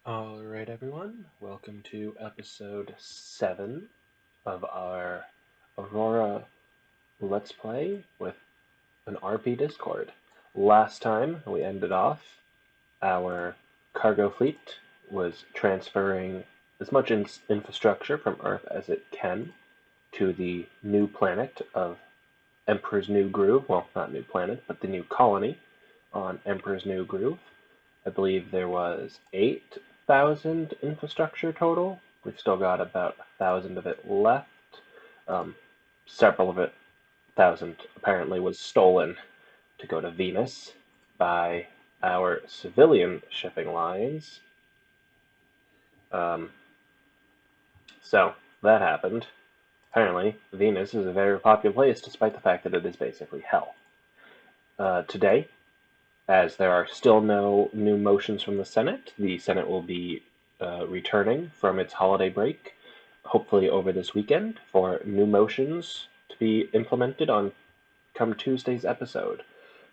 Alright, everyone, welcome to episode 7 of our Aurora Let's Play with an RP Discord. Last time we ended off, our cargo fleet was transferring as much infrastructure from Earth as it can to the new planet of Emperor's New Groove. Well, not new planet, but the new colony on Emperor's New Groove. I believe there was 8,000 infrastructure total. We've still got about 1,000 of it left. Several of it, 1,000 apparently, was stolen to go to Venus by our civilian shipping lines. So that happened. Apparently, Venus is a very popular place despite the fact that it is basically hell. Today, as there are still no new motions from the Senate will be returning from its holiday break, hopefully over this weekend, for new motions to be implemented on come Tuesday's episode.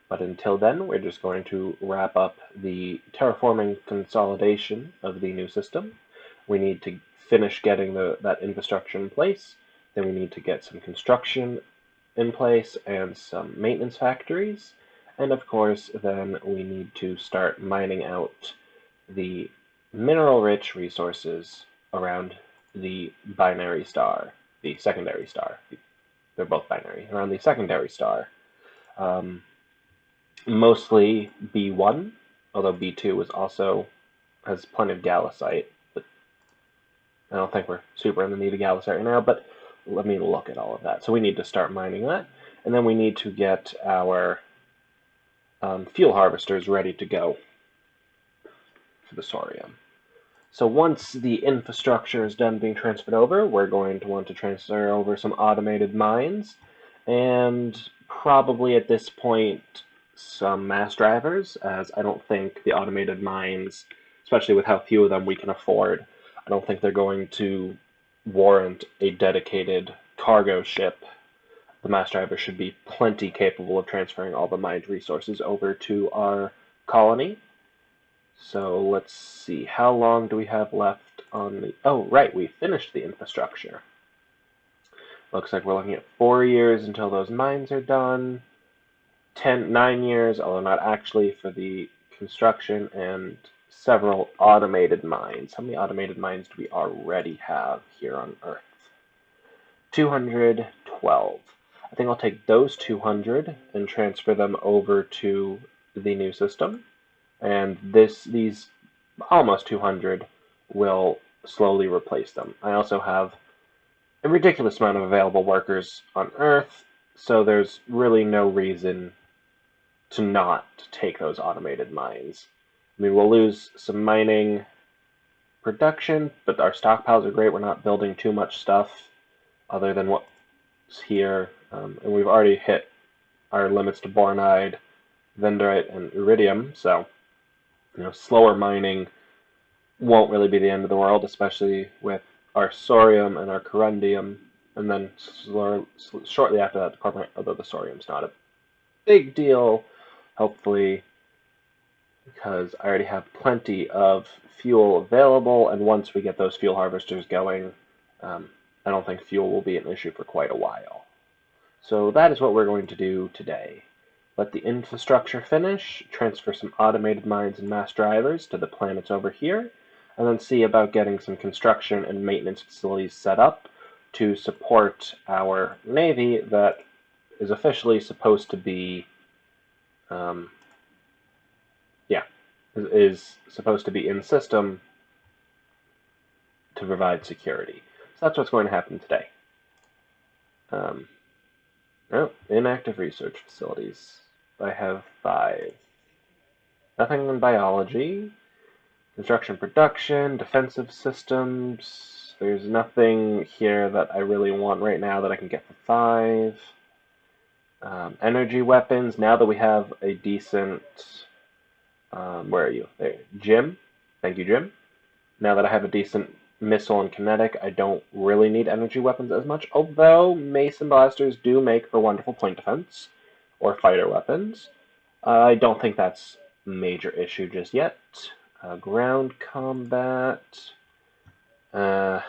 But until then, we're just going to wrap up the terraforming consolidation of the new system. We need to finish getting that infrastructure in place. Then we need to get some construction in place and some maintenance factories. And of course, then we need to start mining out the mineral-rich resources around the binary star, the secondary star. They're both binary. Around the secondary star. Mostly B1, although B2 has plenty of gallicite, but I don't think we're super in the need of gallicite right now, but let me look at all of that. So we need to start mining that, and then we need to get our fuel harvesters ready to go for the Saurium. So once the infrastructure is done being transferred over, we're going to want to transfer over some automated mines, and probably at this point some mass drivers, as I don't think the automated mines, especially with how few of them we can afford, I don't think they're going to warrant a dedicated cargo ship. The mass driver should be plenty capable of transferring all the mined resources over to our colony. So let's see, how long do we have left on the... Oh, right, we finished the infrastructure. Looks like we're looking at 4 years until those mines are done. 9 years, although not actually, for the construction, and several automated mines. How many automated mines do we already have here on Earth? 212. I think I'll take those 200 and transfer them over to the new system. And these almost 200 will slowly replace them. I also have a ridiculous amount of available workers on Earth, so there's really no reason to not take those automated mines. I mean, we'll lose some mining production, but our stockpiles are great. We're not building too much stuff other than what's here, and we've already hit our limits to boronite, vendorite, and iridium, so slower mining won't really be the end of the world, especially with our Saurium and our corundium, and then shortly after that, although the Saurium's not a big deal, hopefully, because I already have plenty of fuel available, and once we get those fuel harvesters going, I don't think fuel will be an issue for quite a while. So that is what we're going to do today. Let the infrastructure finish, transfer some automated mines and mass drivers to the planets over here, and then see about getting some construction and maintenance facilities set up to support our Navy that is officially supposed to be is supposed to be in system to provide security. So that's what's going to happen today. Inactive research facilities. I have 5. Nothing in biology. Construction production, defensive systems. There's nothing here that I really want right now that I can get for 5. Energy weapons. Now that we have a decent... where are you? There. Jim. Thank you, Jim. Now that I have a decent missile and kinetic, I don't really need energy weapons as much, although mason blasters do make for wonderful point defense, or fighter weapons. I don't think that's a major issue just yet. Ground combat. I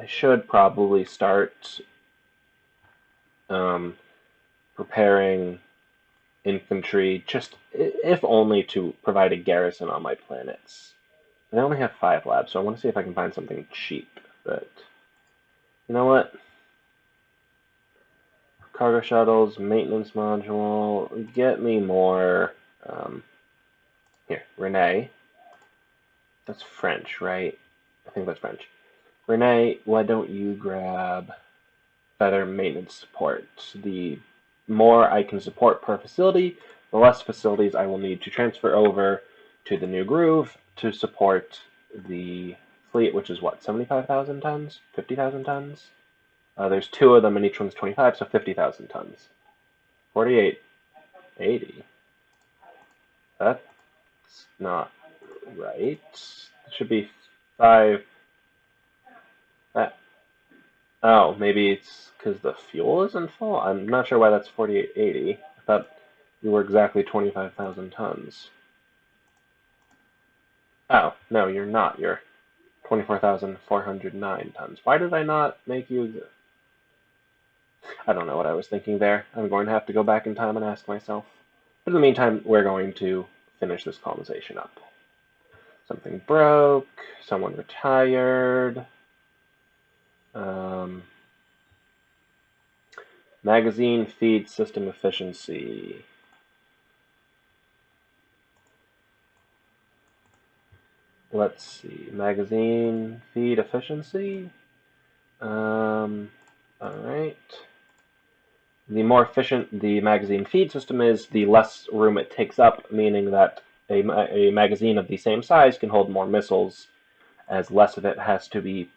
should probably start preparing infantry, just if only to provide a garrison on my planets. And I only have 5 labs, so I want to see if I can find something cheap. But you know what? Cargo shuttles, maintenance module. Get me more. Here, Renee. That's French, right? I think that's French. Renee, why don't you grab better maintenance support? The more I can support per facility, the less facilities I will need to transfer over to the new groove to support the fleet, which is what, 75,000 tons? 50,000 tons? There's 2 of them and each one's 25, so 50,000 tons. 4880. That's not right. It should be 5. Oh, maybe it's because the fuel isn't full? I'm not sure why that's 4880. I thought you were exactly 25,000 tons. Oh, no, you're not. You're 24,409 tons. Why did I not make you... I don't know what I was thinking there. I'm going to have to go back in time and ask myself. But in the meantime, we're going to finish this colonization up. Something broke. Someone retired. Magazine feed system efficiency. Let's see. Magazine feed efficiency. Alright. The more efficient the magazine feed system is, the less room it takes up, meaning that a magazine of the same size can hold more missiles, as less of it has to be...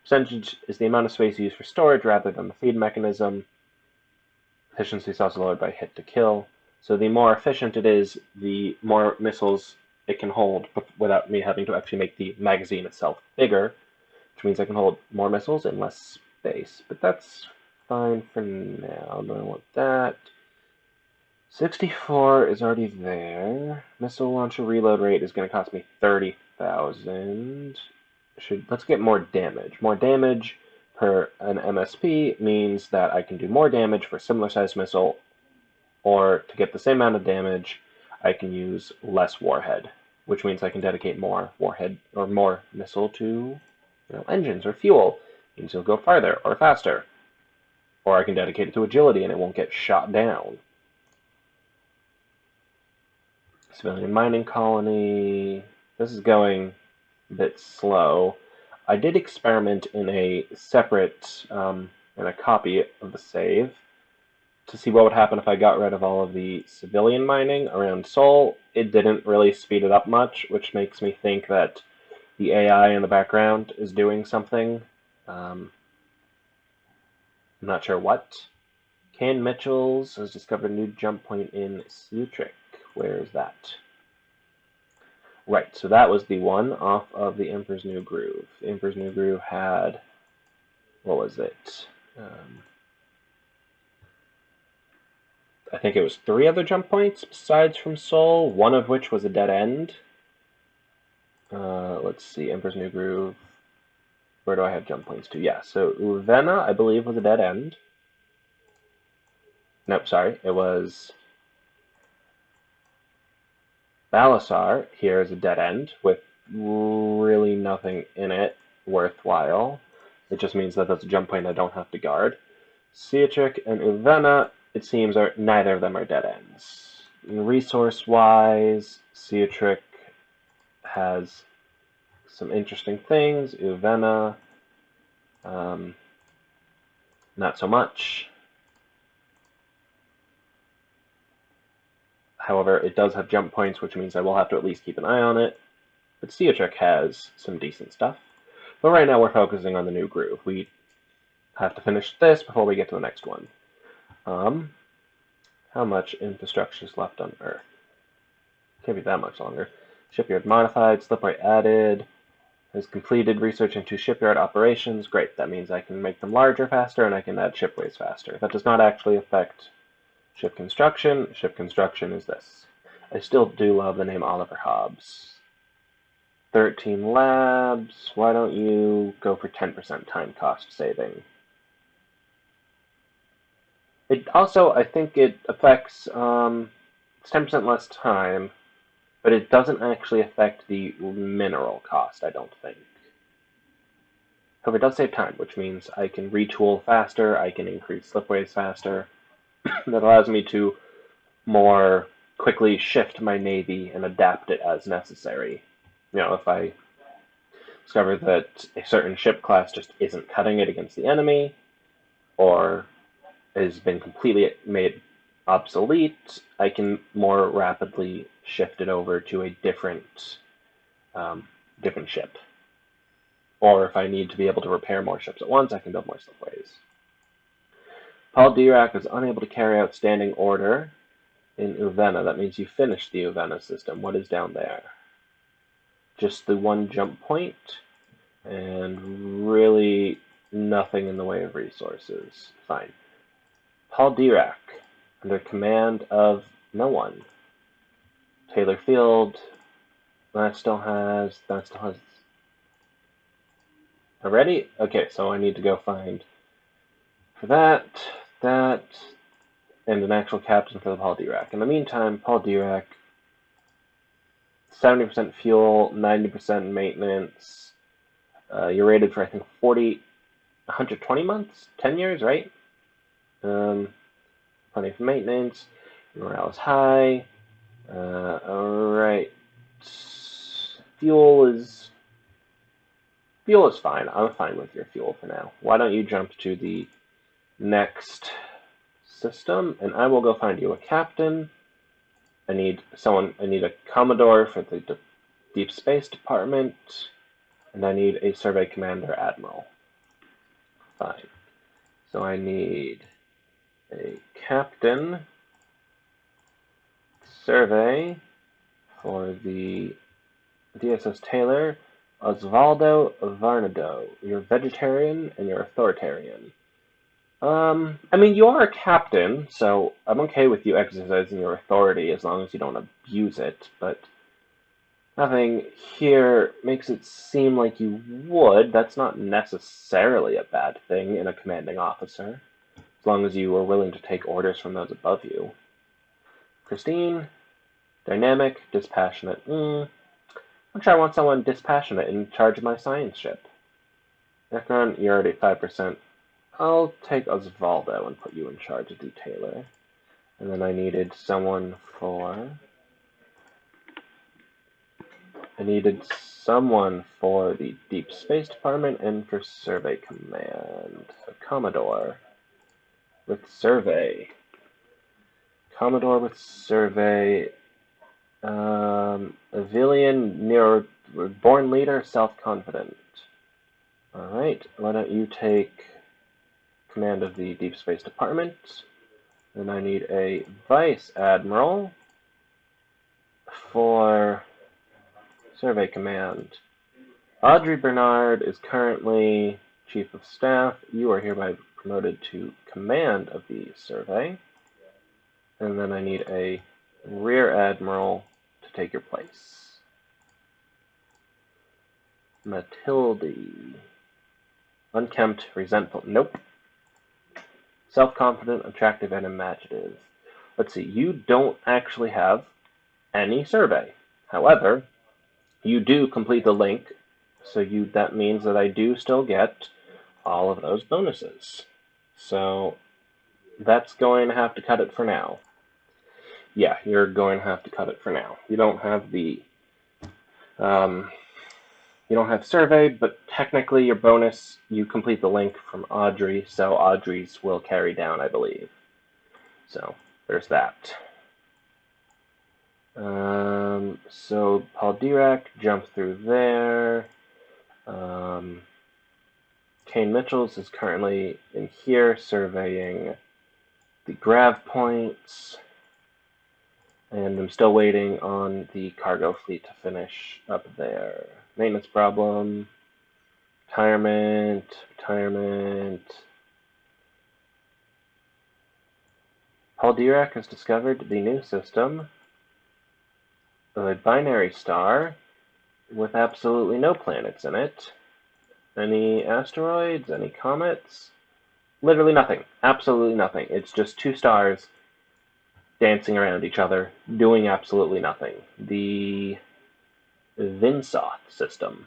Percentage is the amount of space used for storage rather than the feed mechanism. Efficiency is also lowered by hit to kill. So the more efficient it is, the more missiles it can hold without me having to actually make the magazine itself bigger, which means I can hold more missiles in less space. But that's fine for now. Don't want that. 64 is already there. Missile launcher reload rate is going to cost me 30,000. Let's get more damage. More damage per an MSP means that I can do more damage for a similar sized missile, or to get the same amount of damage, I can use less warhead, which means I can dedicate more warhead or more missile to engines or fuel. It means it'll go farther or faster. Or I can dedicate it to agility and it won't get shot down. Civilian mining colony. This is going a bit slow. I did experiment in a separate, in a copy of the save to see what would happen if I got rid of all of the civilian mining around Seoul. It didn't really speed it up much, which makes me think that the AI in the background is doing something. I'm not sure what. Ken Mitchells has discovered a new jump point in Sutric. Where is that? Right, so that was the one off of the Emperor's New Groove. The Emperor's New Groove had, what was it? I think it was 3 other jump points besides from Seoul, one of which was a dead end. Let's see, Emperor's New Groove. Where do I have jump points to? Yeah, so Uvena, I believe, was a dead end. Nope, sorry, it was Balasar. Here is a dead end with really nothing in it worthwhile. It just means that that's a jump point I don't have to guard. Ciatric and Uvena, it seems, neither of them are dead ends. Resource-wise, Ciatric has some interesting things. Uvena, not so much. However, it does have jump points, which means I will have to at least keep an eye on it. But Ciatric has some decent stuff. But right now we're focusing on the new groove. We have to finish this before we get to the next one. How much infrastructure is left on Earth? Can't be that much longer. Shipyard modified, slipway added, has completed research into shipyard operations. Great, that means I can make them larger faster and I can add shipways faster. That does not actually affect ship construction. Ship construction is this. I still do love the name Oliver Hobbs. 13 labs. Why don't you go for 10% time cost saving? It also, I think it affects, it's 10% less time, but it doesn't actually affect the mineral cost, I don't think. However, it does save time, which means I can retool faster, I can increase slipways faster. That allows me to more quickly shift my navy and adapt it as necessary. You know, if I discover that a certain ship class just isn't cutting it against the enemy, or has been completely made obsolete, I can more rapidly shift it over to a different ship. Or if I need to be able to repair more ships at once, I can build more slipways. Paul Dirac is unable to carry out standing order in Uvenna. That means you finished the Uvenna system. What is down there? Just the one jump point, and really nothing in the way of resources. Fine. Paul Dirac, under command of no one. Taylor Field, that still has. Already? Okay, so I need to go find for that, and an actual captain for the Paul Dirac. In the meantime, Paul Dirac, 70% fuel, 90% maintenance. You're rated for, I think, 120 months? 10 years, right? Plenty for maintenance. Morale is high. Alright. Fuel is fine. I'm fine with your fuel for now. Why don't you jump to the next system, and I will go find you a captain. I need a Commodore for the Deep Space Department, and I need a Survey Commander Admiral. Fine. So I need a captain survey for the DSS Taylor, Osvaldo Varnado. You're vegetarian and you're authoritarian. I mean, you are a captain, so I'm okay with you exercising your authority as long as you don't abuse it, but nothing here makes it seem like you would. That's not necessarily a bad thing in a commanding officer, as long as you are willing to take orders from those above you. Christine, dynamic, dispassionate. I'm sure I want someone dispassionate in charge of my science ship. Ekron, you're already 5%. I'll take Osvaldo and put you in charge of the Taylor. And then I needed someone for the Deep Space Department and for Survey Command. So Commodore with Survey. Commodore with Survey. Avilian, born leader, self-confident. Alright, why don't you take command of the Deep Space Department. Then I need a Vice Admiral for Survey Command. Audrey Bernard is currently Chief of Staff. You are hereby promoted to command of the survey. And then I need a Rear Admiral to take your place. Matilde. Unkempt, resentful. Nope. Self-confident, attractive, and imaginative. Let's see, you don't actually have any survey. However, you do complete the link, so that means that I do still get all of those bonuses. So that's going to have to cut it for now. Yeah, you're going to have to cut it for now. You don't have the you don't have survey, but technically your bonus, you complete the link from Audrey, so Audrey's will carry down, I believe. So there's that. So Paul Dirac jumped through there. Kane Mitchells is currently in here surveying the grav points. And I'm still waiting on the cargo fleet to finish up there. Maintenance problem. Retirement. Paul Dirac has discovered the new system. The binary star with absolutely no planets in it. Any asteroids? Any comets? Literally nothing. Absolutely nothing. It's just two stars dancing around each other, doing absolutely nothing. The Vinsoth system.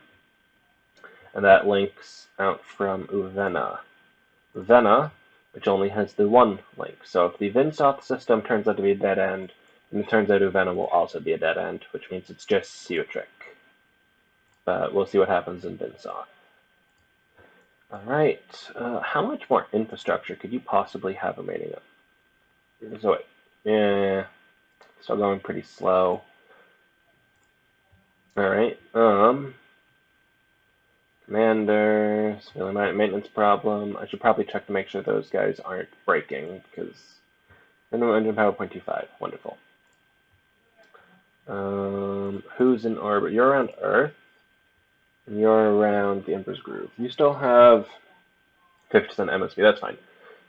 And that links out from Uvena. Vena, which only has the one link. So if the Vinsoth system turns out to be a dead end, and it turns out Uvena will also be a dead end, which means it's just Seotric. But we'll see what happens in Vinsoth. Alright, how much more infrastructure could you possibly have remaining up? So wait, yeah, still going pretty slow. Alright, commanders, really maintenance problem. I should probably check to make sure those guys aren't breaking, because minimum engine power 0.25, wonderful. Who's in orbit? You're around Earth, and you're around the Emperor's Groove. You still have 50% MSP, that's fine.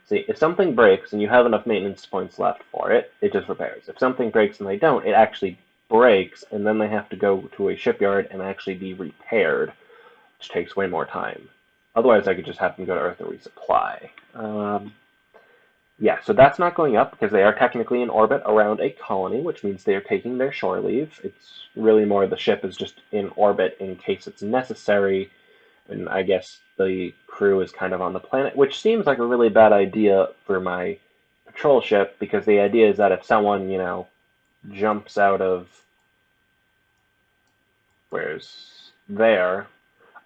See, if something breaks and you have enough maintenance points left for it, it just repairs. If something breaks and they don't, it actually breaks, and then they have to go to a shipyard and actually be repaired, which takes way more time. Otherwise, I could just have them go to Earth and resupply. Yeah, so that's not going up because they are technically in orbit around a colony, which means they are taking their shore leave. It's really more the ship is just in orbit in case it's necessary, and I guess the crew is kind of on the planet, which seems like a really bad idea for my patrol ship, because the idea is that if someone, jumps out of where's there,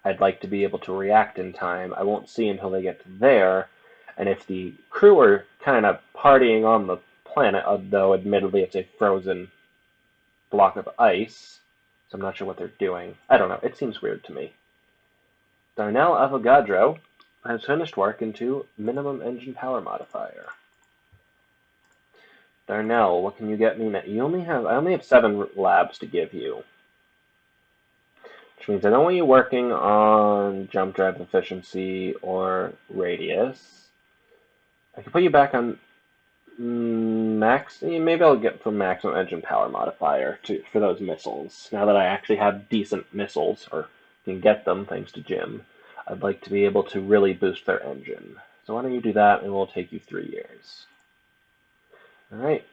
I'd like to be able to react in time. I won't see until they get to there, and if the crew are kind of partying on the planet, though admittedly it's a frozen block of ice, so I'm not sure what they're doing. I don't know, it seems weird to me. Darnell Avogadro has finished work into minimum engine power modifier. Darnell, what can you get me now? I only have 7 labs to give you. Which means I don't want you working on jump drive efficiency or radius. I can put you back on max. Maybe I'll get from maximum engine power modifier for those missiles. Now that I actually have decent missiles, or can get them thanks to Jim, I'd like to be able to really boost their engine. So why don't you do that, and we'll take you 3 years. Alright.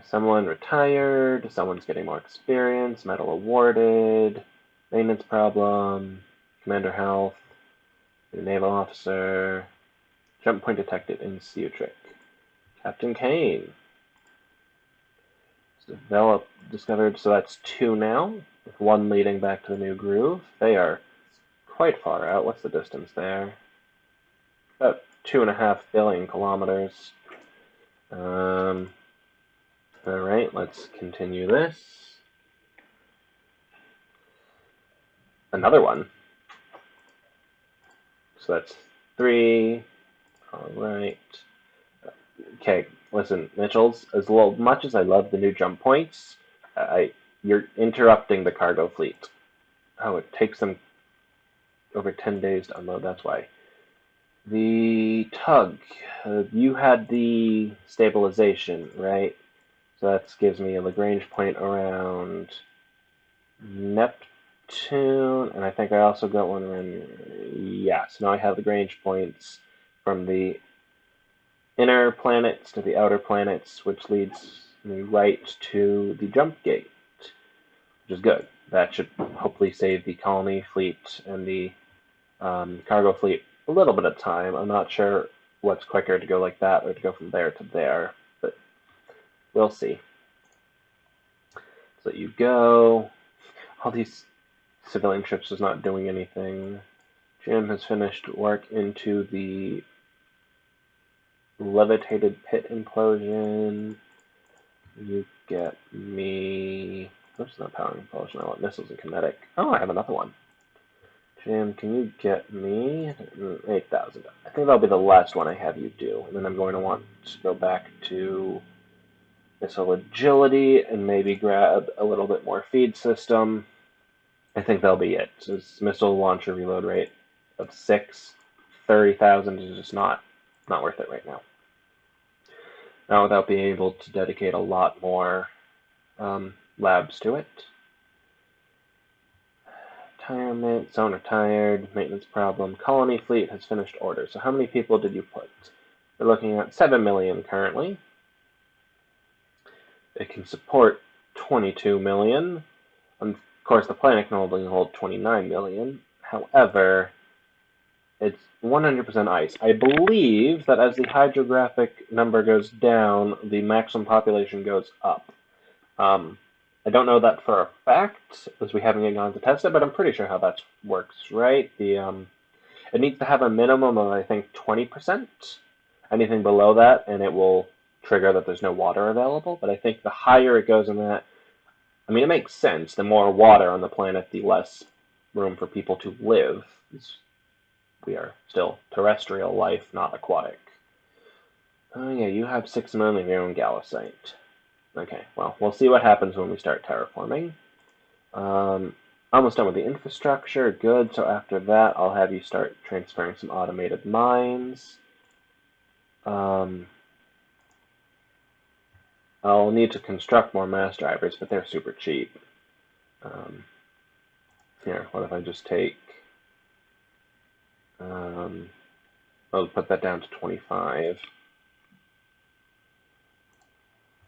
Someone retired, someone's getting more experience, medal awarded, maintenance problem, commander health, naval officer, jump point detected in Seotric. Captain Kane. Discovered, so that's 2 now, with 1 leading back to the new groove. They are quite far out. What's the distance there? About 2.5 billion kilometers. Alright, let's continue this. Another one. So that's 3. Alright. Okay, listen, Mitchells, as much as I love the new jump points, you're interrupting the cargo fleet. Oh, it takes them over 10 days to unload, that's why. The tug, you had the stabilization, right? So that gives me a Lagrange point around Neptune, and I think I also got one around, yeah, so now I have Lagrange points from the inner planets to the outer planets, which leads me right to the jump gate, which is good. That should hopefully save the colony fleet and the cargo fleet a little bit of time. I'm not sure what's quicker, to go like that or to go from there to there, but we'll see. So you go. All these civilian ships is not doing anything. Jim has finished work into the levitated pit implosion. You get me. Oops, not power implosion. I want missiles and kinetic. Oh, I have another one. Jim, can you get me 8,000? I think that'll be the last one I have you do, and then I'm going to want to go back to missile agility and maybe grab a little bit more feed system. I think that'll be it. So this missile launcher reload rate of 6, 30,000 is just not worth it right now. Now, without being able to dedicate a lot more labs to it. Retirement, zone retired, maintenance problem. Colony fleet has finished order. So how many people did you put? We're looking at 7 million currently. It can support 22 million. Of course, the planet can only hold 29 million. However, it's 100% ice. I believe that as the hydrographic number goes down, the maximum population goes up. I don't know that for a fact, as we haven't gone to test it, but I'm pretty sure how that works, right? It needs to have a minimum of, I think, 20%. Anything below that, and it will trigger that there's no water available. But I think the higher it goes in that, I mean, it makes sense. The more water on the planet, the less room for people to live. We are still terrestrial life, not aquatic. Oh yeah, you have 6 million of your own Galisite. Okay, well, we'll see what happens when we start terraforming. Almost done with the infrastructure. Good, so after that, I'll have you start transferring some automated mines. I'll need to construct more mass drivers, but they're super cheap. Here, what if I just take... I'll put that down to 25.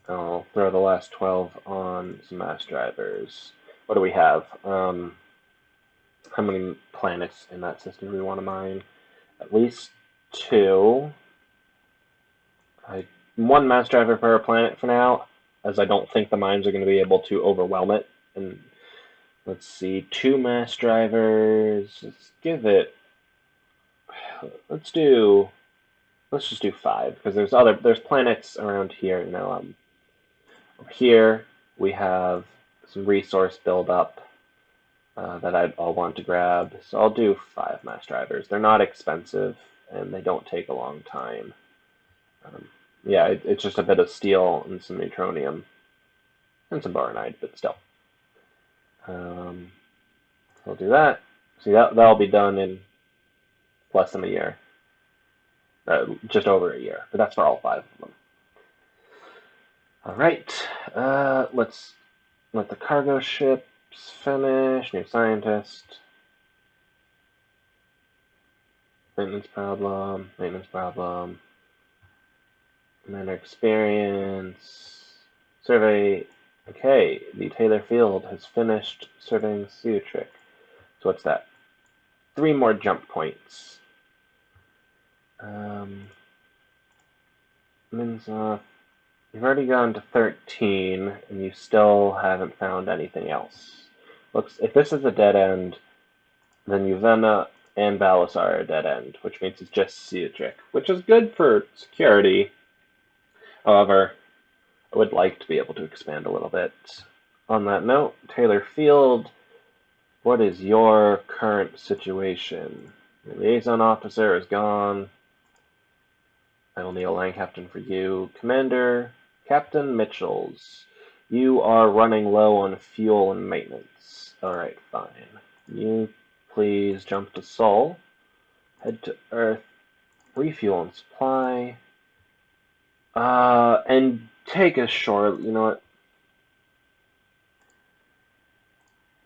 I'll throw the last 12 on some mass drivers. What do we have? How many planets in that system do we want to mine? At least 2. One mass driver per planet for now, as I don't think the mines are going to be able to overwhelm it. And let's see, 2 mass drivers. Let's just do 5, because there's planets around here. Over here we have some resource buildup that I'll want to grab. So I'll do 5 mass drivers. They're not expensive and they don't take a long time. Yeah, it's just a bit of steel and some neutronium and some boronite, but still. I'll do that. See, that'll be done in less than a year. Just over a year, but that's for all 5 of them. Alright, let's let the cargo ships finish. New scientist. Maintenance problem. Commander experience. Survey. Okay, the Taylor Field has finished surveying Ciutric. So what's that? 3 more jump points. Minzoth. You've already gone to 13, and you still haven't found anything else. Looks, if this is a dead end, then Uvenna and Balas are a dead end, which means it's just Ciutric, which is good for security. However, I would like to be able to expand a little bit. On that note, Taylor Field, what is your current situation? Your liaison officer is gone. I will need a line captain for you. Commander, Captain Mitchells, you are running low on fuel and maintenance. Alright, fine. You please jump to Sol. Head to Earth. Refuel and supply. And take a shore. You know what?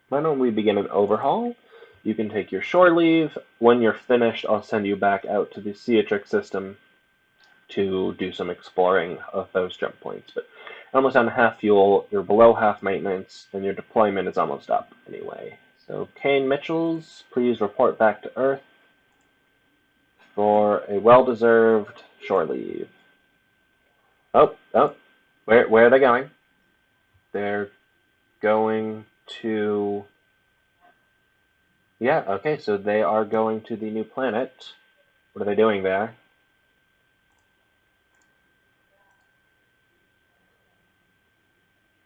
Why don't we begin an overhaul? You can take your shore leave. When you're finished, I'll send you back out to the Ciutric system to do some exploring of those jump points. But almost down to half fuel, you're below half maintenance, and your deployment is almost up anyway. So Kane Mitchells, please report back to Earth for a well-deserved shore leave. Oh, where are they going? They're going to... Yeah, okay, so they are going to the new planet. What are they doing there?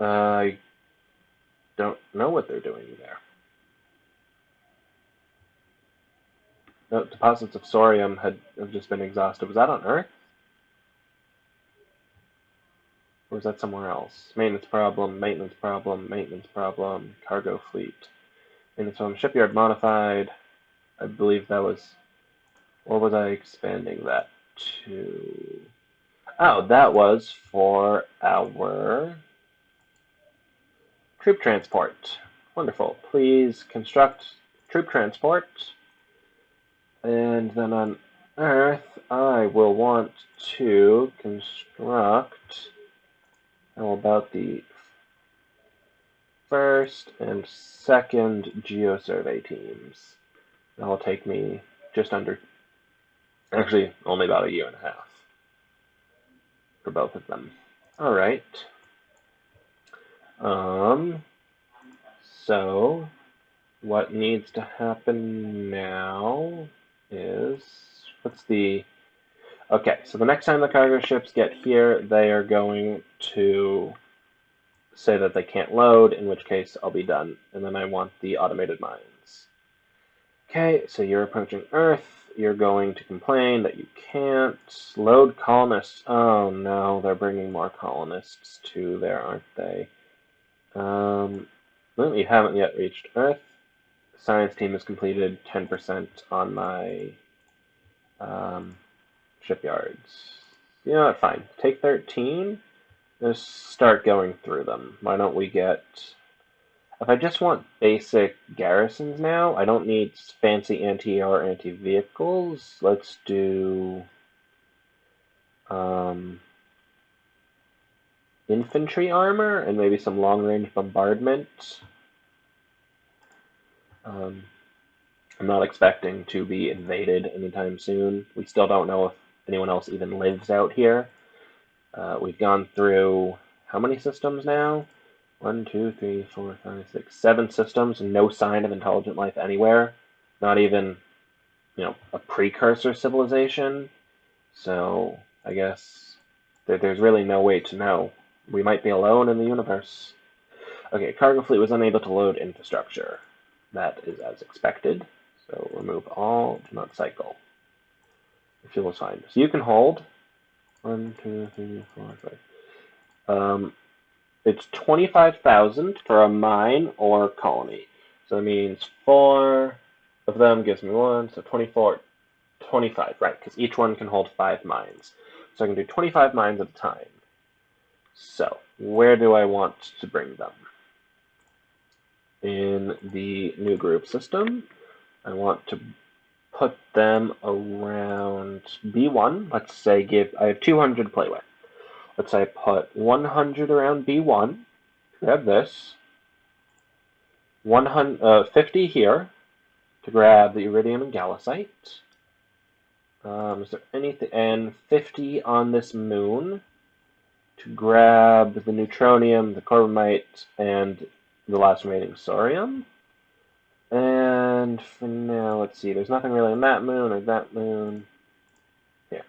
I don't know what they're doing there. No, deposits of thorium have just been exhausted. Was that on Earth? Or was that somewhere else? Maintenance problem, cargo fleet. Maintenance problem, shipyard modified. I believe that was... What was I expanding that to? Oh, that was for our Troop transport. Wonderful. Please construct troop transport. And then on Earth, I will want to construct, how about the first and second geosurvey teams? That'll take me just under, actually only about a year and a half for both of them. All right. So what needs to happen now is, okay, so the next time the cargo ships get here, they are going to say that they can't load, in which case I'll be done. And then I want the automated mines. Okay, so you're approaching Earth. You're going to complain that you can't load colonists. Oh no, they're bringing more colonists to there, aren't they? Well, you haven't yet reached Earth. Science team has completed 10% on my shipyards. You know what, fine. Take 13. Just start going through them. Why don't we get... If I just want basic garrisons now, I don't need fancy anti-air or anti-vehicles. Let's do infantry armor and maybe some long-range bombardment. I'm not expecting to be invaded anytime soon. We still don't know if anyone else even lives out here. We've gone through how many systems now? 1, 2, 3, 4, 5, 6, 7 systems, no sign of intelligent life anywhere. Not even, a precursor civilization. So I guess there's really no way to know. We might be alone in the universe. Okay, cargo fleet was unable to load infrastructure. That is as expected. So remove all, do not cycle. Fuel is fine. So you can hold. 1, 2, 3, 4, 5. It's 25,000 for a mine or colony. So that means 4 of them gives me 1, so 24, 25, right, because each one can hold 5 mines. So I can do 25 mines at a time. So, where do I want to bring them? In the new group system, I want to put them around B1. Let's say I have 200 to play with. Let's say I put 100 around B1. Grab this. 50 here to grab the iridium and gallicite. Is there anything? And 50 on this moon to grab the neutronium, the carbamite, and the last remaining sorium. And for now, let's see. There's nothing really on that moon or that moon. Yeah.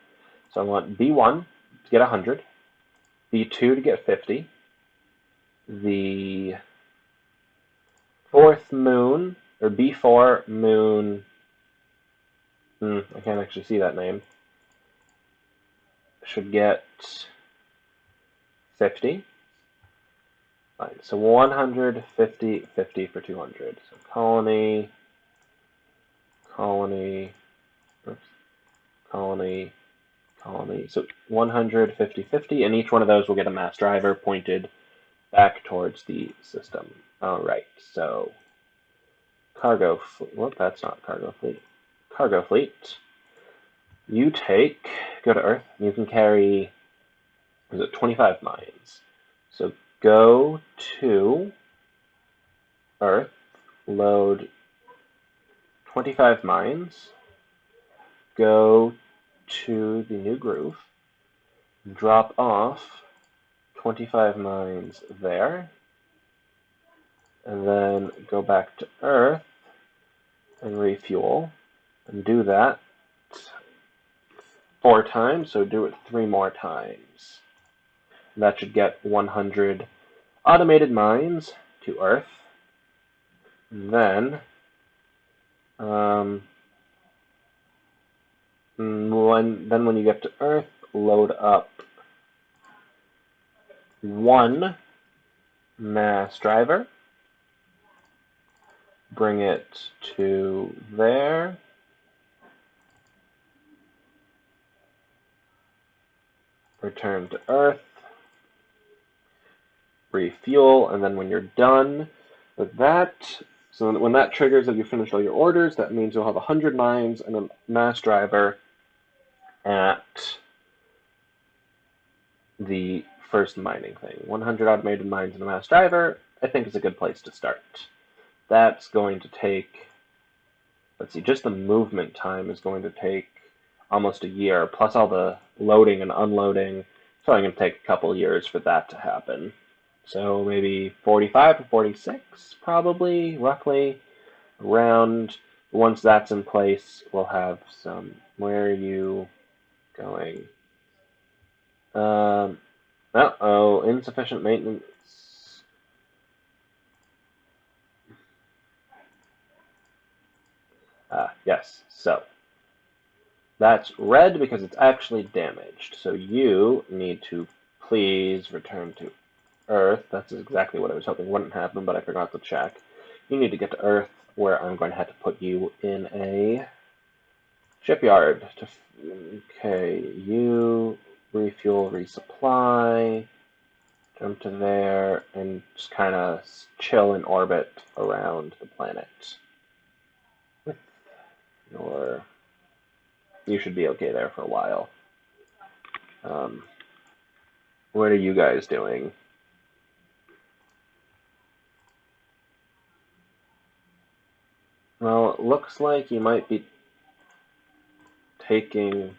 So I want B1 to get 100. B2 to get 50. The fourth moon, or B4 moon, I can't actually see that name, should get 50. Fine, so 150, 50 for 200. So colony, colony, oops, colony, colony. So 150, 50, and each one of those will get a mass driver pointed back towards the system. All right, so cargo fleet. Well, that's not cargo fleet. Cargo fleet. You go to Earth. You can carry, 25 mines. So go to Earth, load 25 mines, go to the new groove, drop off 25 mines there, and then go back to Earth and refuel, and do that 4 times, so do it 3 more times. And that should get 100 automated mines to Earth. And then, when you get to Earth, load up 1 mass driver, bring it to there, return to Earth, refuel, and then when you're done with that, so when that triggers that you finished all your orders, that means you'll have 100 mines and a mass driver at the first mining thing. 100 automated mines and a mass driver, I think, is a good place to start. That's going to take, let's see, just the movement time is going to take almost a year, plus all the loading and unloading. It's probably going to take a couple years for that to happen. So maybe 45 to 46, probably, roughly, around. Once that's in place, we'll have some, where are you going? Uh-oh, insufficient maintenance. Yes, so that's red because it's actually damaged. So you need to please return to Earth. That's exactly what I was hoping wouldn't happen, but I forgot to check. You need to get to Earth, where I'm going to have to put you in a shipyard. Okay, you refuel, resupply, jump to there, and just kind of chill in orbit around the planet. Or you should be okay there for a while. What are you guys doing? Well, it looks like you might be taking...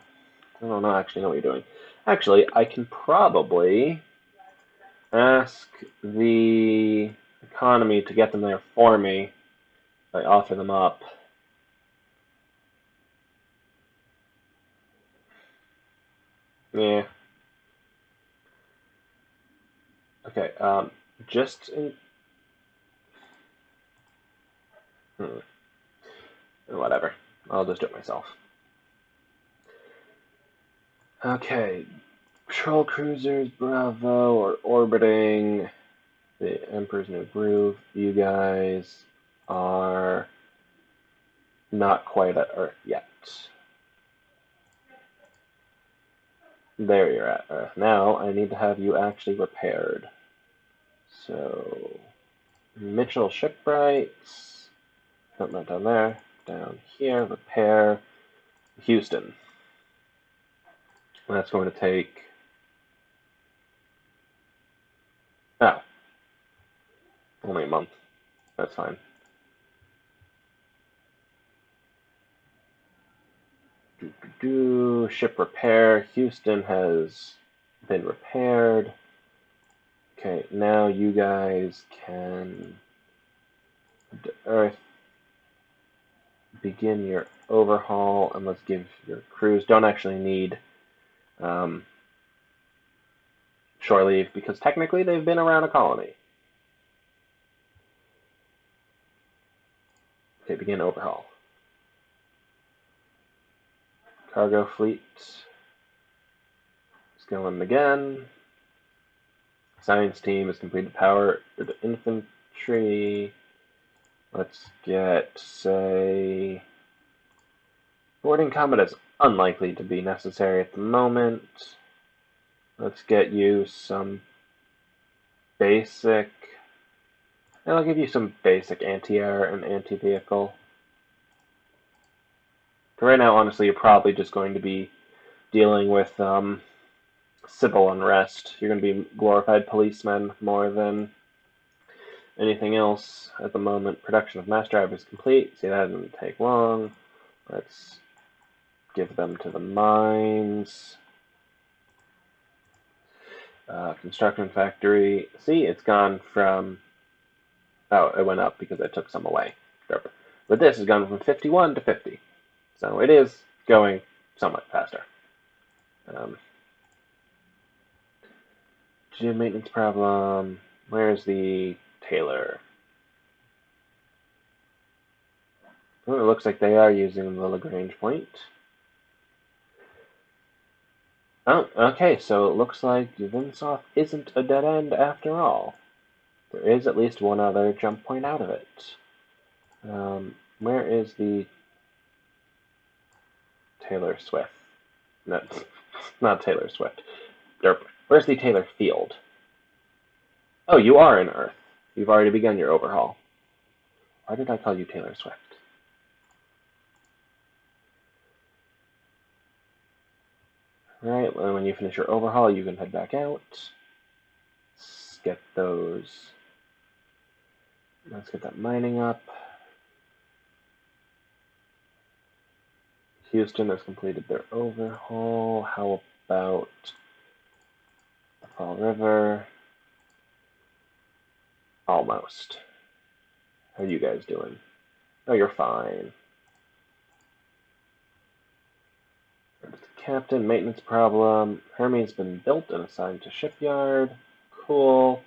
I don't know actually know what you're doing. Actually, I can probably ask the economy to get them there for me if I offer them up. Yeah. Okay, just in... Whatever. I'll just do it myself. Okay. Patrol cruisers, Bravo, are orbiting the Emperor's New Groove. You guys are not quite at Earth yet. There you're at Earth. Now I need to have you actually repaired. So, Mitchell Shipwrights. No, not down there. Down here, repair. Houston. That's going to take... Oh. Only a month. That's fine. Ship repair. Houston has been repaired. Okay, now you guys can... Earth, begin your overhaul, and let's give your crews... Don't actually need shore leave, because technically they've been around a colony. Okay, begin overhaul. Cargo fleet is going again. Science team has completed power for the infantry. Let's get, say... Boarding combat is unlikely to be necessary at the moment. Let's get you some basic... And I'll give you some basic anti-air and anti-vehicle. Right now, honestly, you're probably just going to be dealing with civil unrest. You're going to be glorified policemen more than anything else at the moment. Production of mass drivers complete. See, that didn't take long. Let's give them to the mines. Construction factory. See, it's gone from... Oh, it went up because I took some away. But this has gone from 51 to 50. So it is going somewhat faster. Gym maintenance problem. Where's the tailor? Oh, it looks like they are using the Lagrange point. Oh, okay, so it looks like Vinsoff isn't a dead end after all. There is at least one other jump point out of it. Where is the Taylor Swift? No, not Taylor Swift. Derp. Where's the Taylor Field? Oh, you are in Earth. You've already begun your overhaul. Why did I call you Taylor Swift? Alright, well, when you finish your overhaul, you can head back out. Let's get those. Let's get that mining up. Houston has completed their overhaul. How about the Fall River? Almost. How are you guys doing? Oh, you're fine. Captain, maintenance problem. Hermes been built and assigned to shipyard. Cool.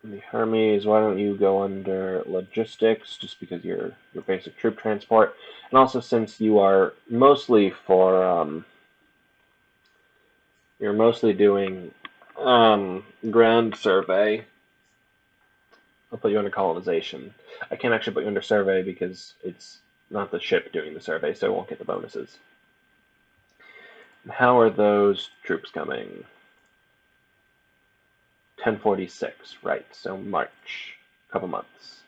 The Hermes, why don't you go under logistics, just because you're your basic troop transport, and also since you are mostly for you're mostly doing ground survey, I'll put you under colonization. I can't actually put you under survey because it's not the ship doing the survey, so I won't get the bonuses. How are those troops coming? 1046, right, so March, a couple months.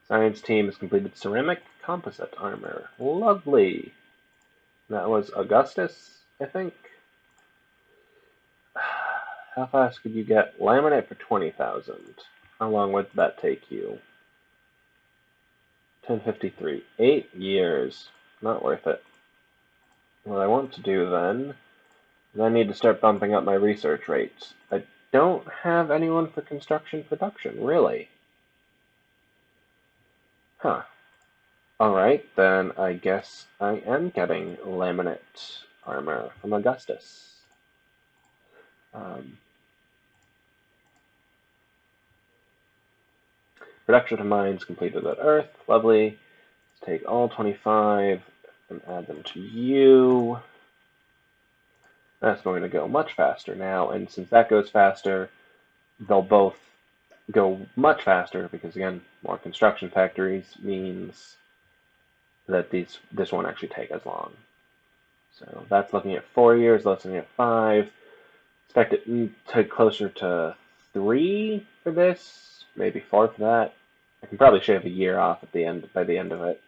Science team has completed ceramic composite armor. Lovely. That was Augustus, I think. How fast could you get laminate for 20,000? How long would that take you? 1053. 8 years. Not worth it. What I want to do then is I need to start bumping up my research rates. I don't have anyone for construction production, really. Huh. Alright, then I guess I am getting laminate armor from Augustus. Production of mines completed at Earth. Lovely. Let's take all 25 and add them to you. That's going to go much faster now, and since that goes faster, they'll both go much faster because, again, more construction factories means that this won't actually take as long. So that's looking at 4 years, that's looking at 5. Expect it to take closer to 3 for this, maybe 4 for that. I can probably shave a year off at the end by the end of it.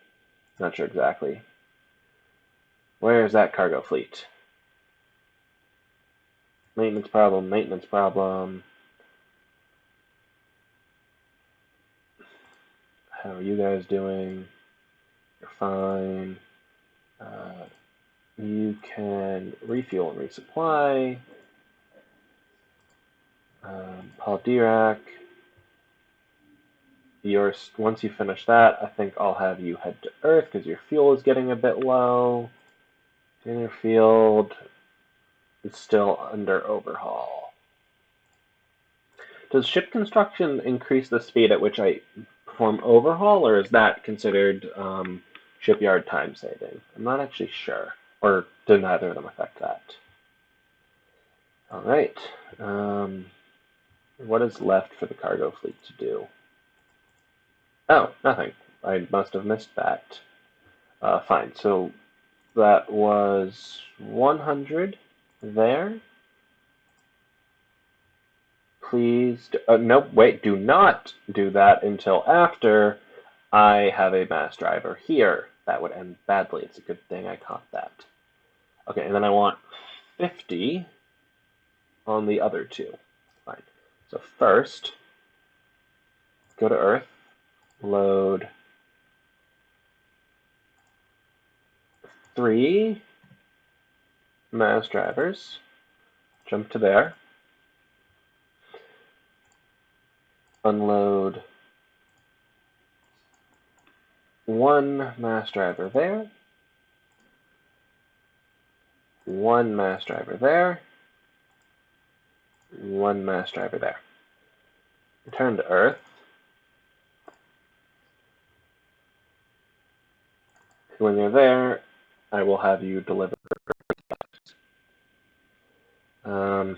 Not sure exactly. Where is that cargo fleet? Maintenance problem, maintenance problem. How are you guys doing? You're fine. You can refuel and resupply. Paul Dirac. Once you finish that, I think I'll have you head to Earth because your fuel is getting a bit low. Inner field is still under overhaul. Does ship construction increase the speed at which I perform overhaul, or is that considered shipyard time saving? I'm not actually sure. Or do neither of them affect that? Alright. What is left for the cargo fleet to do? Oh, nothing. I must have missed that. Fine, so that was 100 there. Please, no, wait, do not do that until after I have a mass driver here. That would end badly. It's a good thing I caught that. Okay, and then I want 50 on the other two. Fine. So first, go to Earth, load 3 mass drivers, jump to there, unload 1 mass driver there, 1 mass driver there, 1 mass driver there. Return to Earth. When you're there, I will have you deliver. Fine.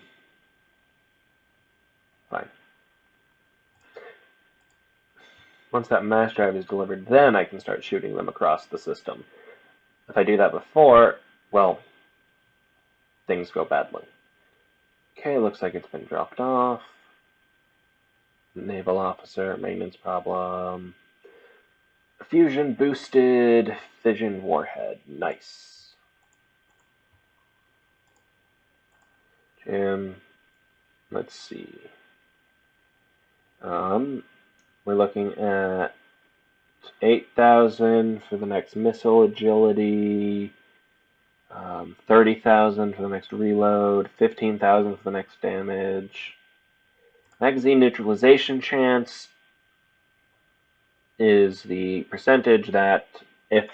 once that mass drive is delivered, then I can start shooting them across the system. If I do that before, well, things go badly. Okay, looks like it's been dropped off. Naval officer, maintenance problem. Fusion boosted fission warhead. Nice. Jim, let's see. We're looking at 8,000 for the next missile agility, 30,000 for the next reload, 15,000 for the next damage. Magazine neutralization chance is the percentage that if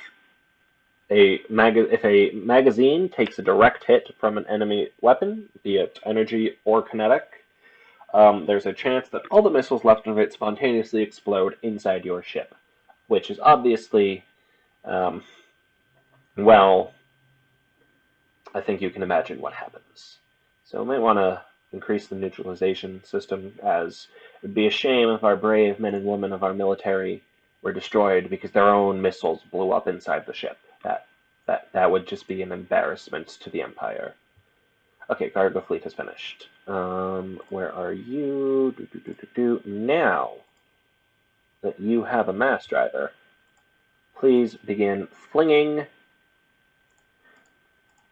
a magazine takes a direct hit from an enemy weapon, be it energy or kinetic, there's a chance that all the missiles left of it spontaneously explode inside your ship, which is obviously, well, I think you can imagine what happens. So we might want to increase the neutralization system, as it would be a shame if our brave men and women of our military were destroyed because their own missiles blew up inside the ship. That would just be an embarrassment to the Empire. Okay, cargo fleet is finished. Where are you? Now that you have a mass driver, please begin flinging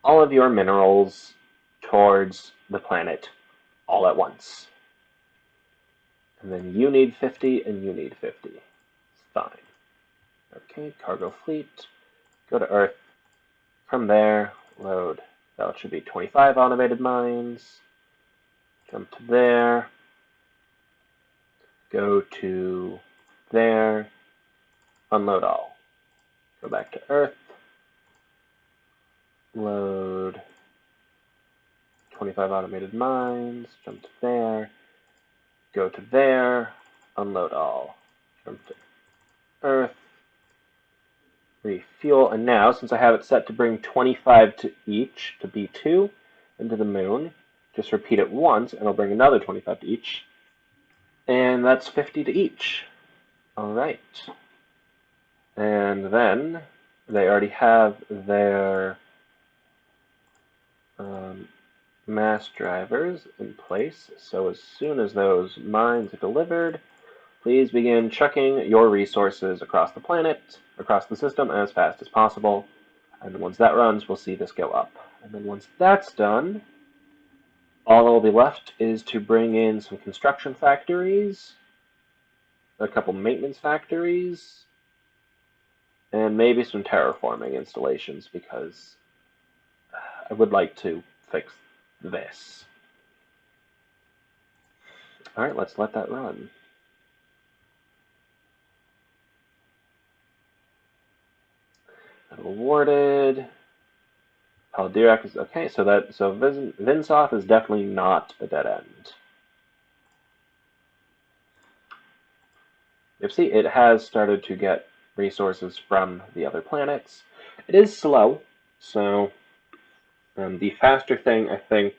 all of your minerals towards the planet all at once. And then you need 50 and you need 50. Fine. Okay, cargo fleet. Go to Earth. From there, load. That should be 25 automated mines. Jump to there. Go to there. Unload all. Go back to Earth. Load 25 automated mines. Jump to there. Go to there. Unload all. Jump to Earth. Refuel. And now, since I have it set to bring 25 to each, to B2, into the moon, just repeat it once, and I'll bring another 25 to each. And that's 50 to each. Alright. And then, they already have their mass drivers in place, so as soon as those mines are delivered, please begin chucking your resources across the planet, across the system, as fast as possible. And then once that runs, we'll see this go up. And then once that's done, all that will be left is to bring in some construction factories, a couple maintenance factories, and maybe some terraforming installations, because I would like to fix this. Alright, let's let that run. Awarded. Paldirak is okay, so Vinsoth is definitely not a dead end. You see, it has started to get resources from the other planets. It is slow, so the faster thing, I think,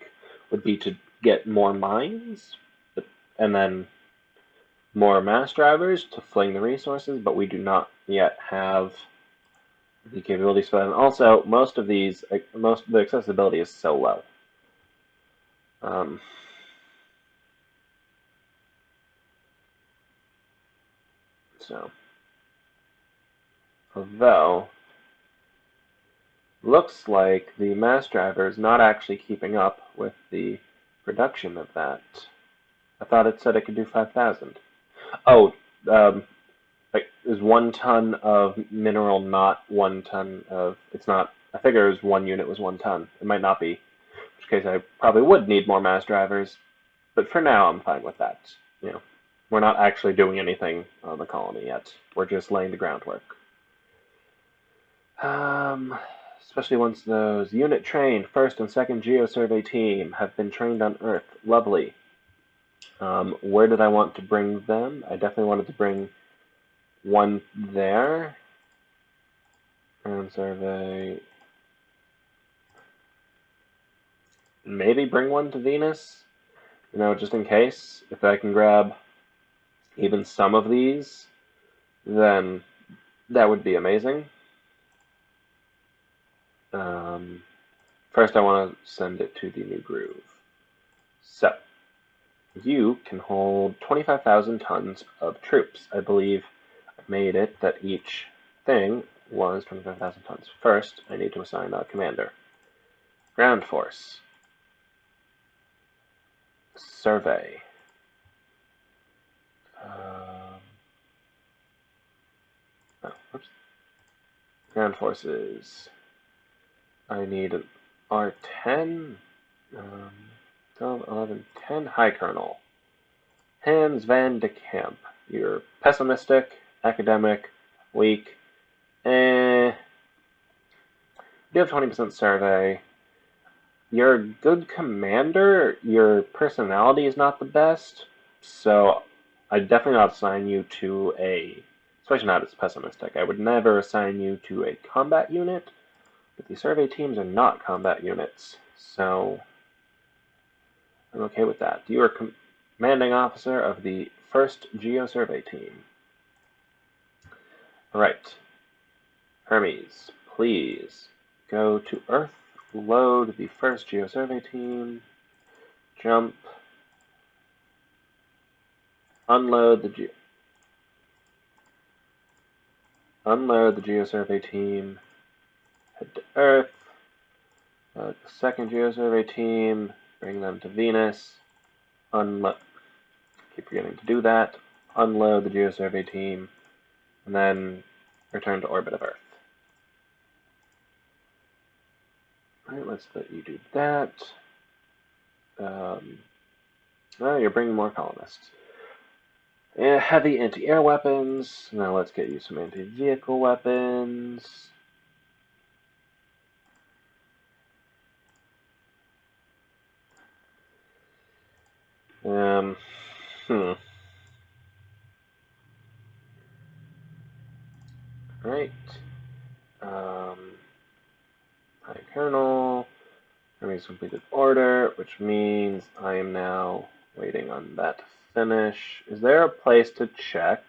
would be to get more mines, and then more mass drivers to fling the resources, but we do not yet have the capabilities for that. And also, most of the accessibility is so low. So, although, looks like the mass driver is not actually keeping up with the production of that. I thought it said it could do 5,000. Oh, is 1 ton of mineral not 1 ton of... It's not... I figure it was 1 unit was 1 ton. It might not be. In which case I probably would need more mass drivers. But for now, I'm fine with that. You know, we're not actually doing anything on the colony yet. We're just laying the groundwork. Especially once those unit trained 1st and 2nd Geosurvey team have been trained on Earth. Lovely. Where did I want to bring them? I definitely wanted to bring one there. Ground survey. Maybe bring one to Venus. You know, just in case. If I can grab even some of these then that would be amazing. First, I want to send it to the new groove. So, you can hold 25,000 tons of troops. I believe I made it that each thing was 25,000 tons. First, I need to assign a commander. Ground force. Survey. Oops. Ground forces. I need an R10. 12, 11, 10. High Colonel. Hans van de Kamp. You're pessimistic, academic, weak. You have 20% survey. You're a good commander. Your personality is not the best, so I'd definitely not assign you to especially not as pessimistic. I would never assign you to a combat unit, but the survey teams are not combat units, so I'm okay with that. You are commanding officer of the 1st Geo Survey Team. Alright. Hermes, please go to Earth, load the 1st Geo Survey Team, jump, unload the Geo Survey Team, head to Earth, the 2nd Geo Survey Team, bring them to Venus, keep forgetting to do that, unload the Geo Survey Team, and then return to orbit of Earth. Alright, let's let you do that. You're bringing more colonists. Heavy anti-air weapons. Now let's get you some anti-vehicle weapons. Right. High Colonel. Hermes completed order, which means I am now waiting on that to finish. Is there a place to check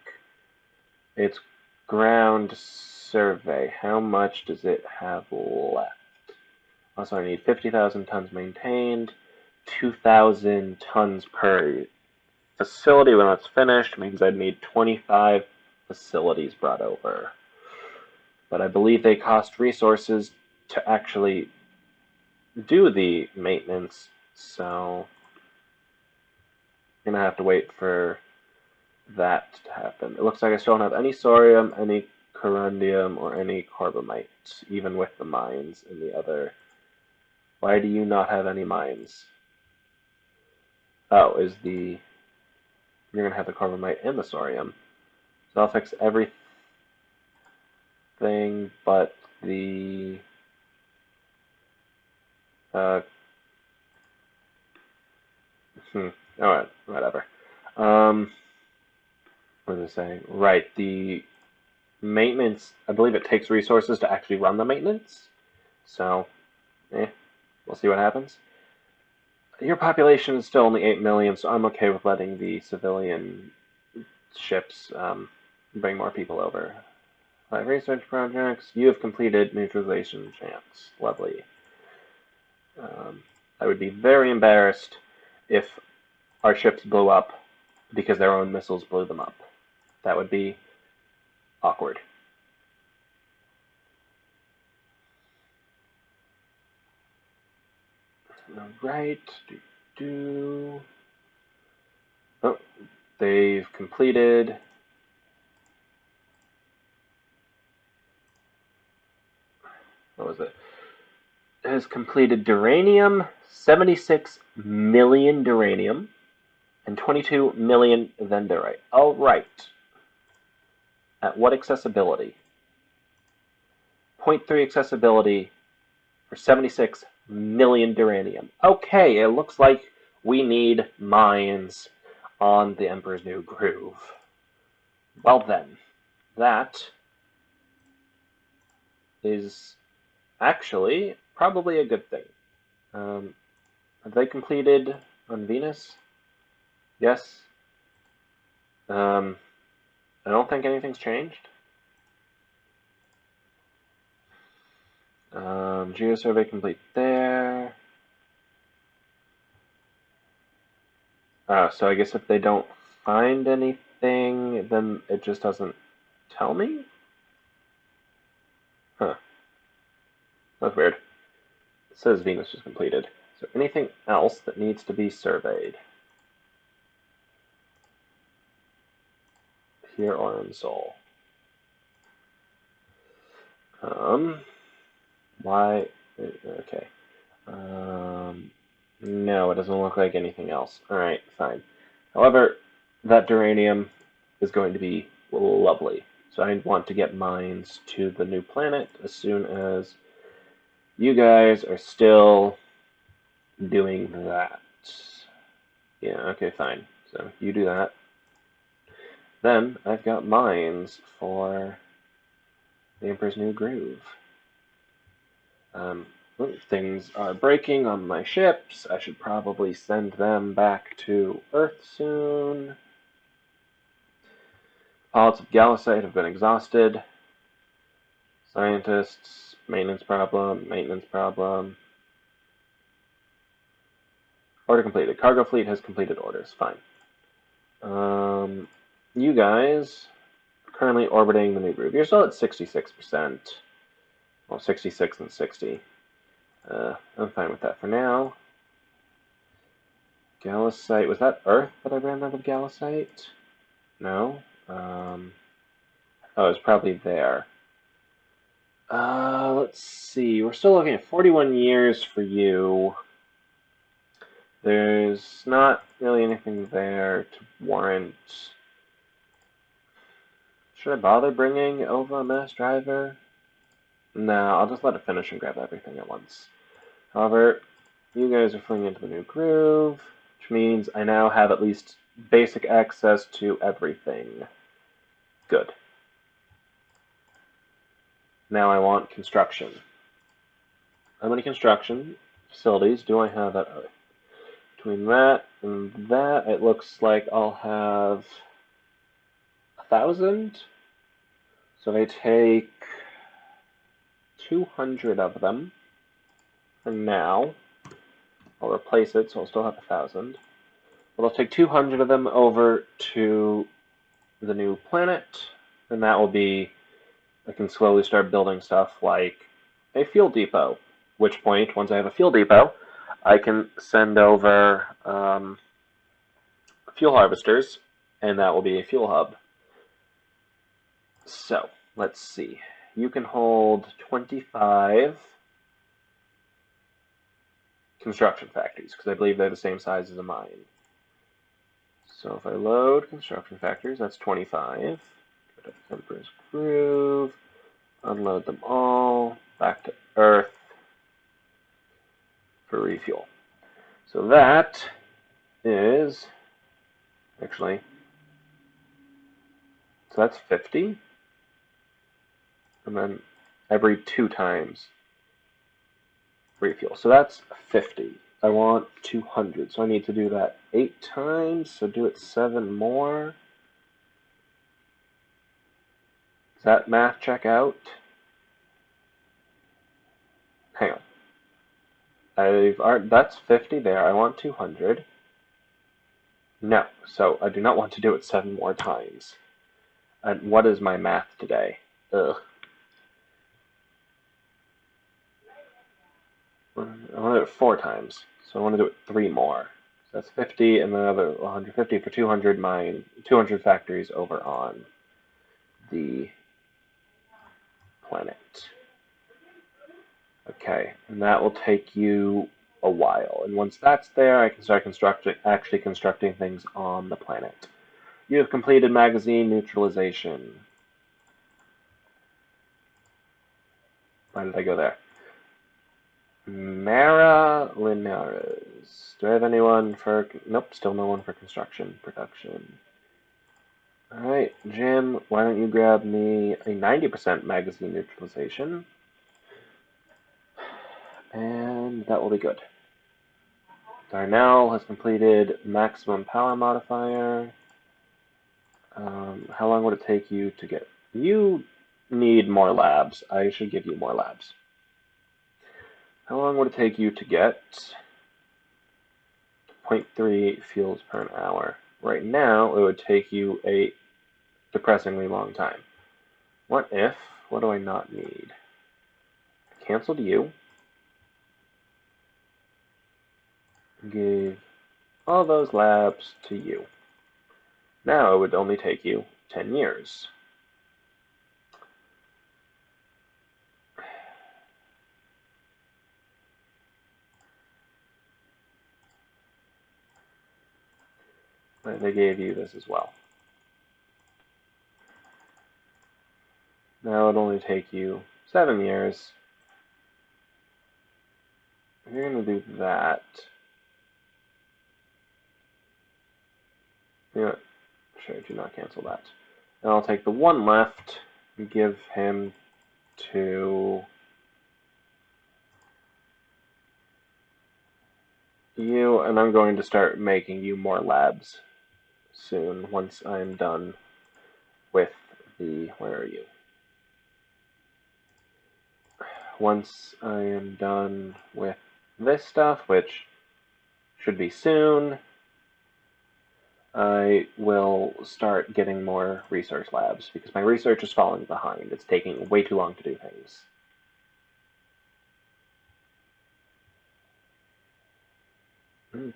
its ground survey? How much does it have left? Also, I need 50,000 tons maintained, 2,000 tons per facility when it's finished, means I'd need 25 facilities brought over. But I believe they cost resources to actually do the maintenance, so I'm gonna have to wait for that to happen. It looks like I still don't have any Sorium, any Corundium, or any Corbamite, even with the mines in the other. Why do you not have any mines? Oh, you're gonna have the Corbamite and the Sorium. So I'll fix everything but the Alright, whatever. What was I saying? Right, the maintenance, I believe it takes resources to actually run the maintenance. So, we'll see what happens. Your population is still only 8 million, so I'm okay with letting the civilian ships bring more people over. 5 research projects. You have completed neutralization chance. Lovely. I would be very embarrassed if our ships blew up because their own missiles blew them up. That would be awkward. Alright. Oh, they've completed. What was it? It has completed duranium, 76 million duranium, and 22 million vendorite. Alright. At what accessibility? 0.3 accessibility for 76 million duranium. Okay, it looks like we need mines on the Emperor's New Groove. Well then, that is actually probably a good thing. Have they completed on Venus? Yes. I don't think anything's changed. Geosurvey complete there. So I guess if they don't find anything, then it just doesn't tell me? Huh. That's weird. It says Venus was completed. Is there anything else that needs to be surveyed? Here or in Sol? Why? Okay. No, it doesn't look like anything else. Alright, fine. However, that duranium is going to be lovely. So I want to get mines to the new planet as soon as you guys are still doing that. Yeah, okay, fine. So you do that. Then I've got mines for the Emperor's New Groove. Things are breaking on my ships. I should probably send them back to Earth soon. Pilots of Galisite have been exhausted. Scientists, maintenance problem, maintenance problem. Order completed. Cargo fleet has completed orders. Fine. You guys are currently orbiting the new groove. You're still at 66%. Well, 66 and 60. I'm fine with that for now. Galisite. Was that Earth that I ran out of Galisite? No. Oh, it's probably there. Let's see. We're still looking at 41 years for you. There's not really anything there to warrant. Should I bother bringing over a mass driver? No, I'll just let it finish and grab everything at once. However, you guys are fleeing into the new groove, which means I now have at least basic access to everything. Good. Now I want construction. How many construction facilities do I have at Earth? Between that and that, it looks like I'll have 1,000. So if I take 200 of them for now, I'll replace it, so I'll still have 1,000. But I'll take 200 of them over to the new planet, and that will be, I can slowly start building stuff like a fuel depot. Which point, once I have a fuel depot, I can send over fuel harvesters, and that will be a fuel hub. So, let's see. You can hold 25 construction factories, because I believe they're the same size as a mine. So if I load construction factories, that's 25. Go to Emperor's Groove, unload them all, back to Earth for refuel. So that is, actually, so that's 50. And then every 2 times refuel. So that's 50. I want 200, so I need to do that 8 times, so do it 7 more. Does that math check out? Hang on. That's 50 there. I want 200. No, so I do not want to do it 7 more times. And what is my math today? Ugh. I want to do it 4 times, so I want to do it 3 more. So that's 50, and then another 150 for 200 200 factories over on the planet. Okay, and that will take you a while. And once that's there, I can start actually constructing things on the planet. You have completed magazine neutralization. Why did I go there? Mara Linares. Do I have anyone for... Nope, still no one for construction production. Alright, Jim, why don't you grab me a 90% magazine neutralization? And that will be good. Darnell has completed maximum power modifier. How long would it take you to get... You need more labs. I should give you more labs. How long would it take you to get 0.3 fuels per hour? Right now, it would take you a depressingly long time. What do I not need? Canceled you. Gave all those labs to you. Now it would only take you 10 years. And they gave you this as well. Now it would only take you 7 years. If you're going to do that, you know what? Sure, do not cancel that. And I'll take the one left and give him to you, and I'm going to start making you more labs soon once I'm done with the... Where are you? Once I am done with this stuff, which should be soon, I will start getting more research labs, because my research is falling behind. It's taking way too long to do things.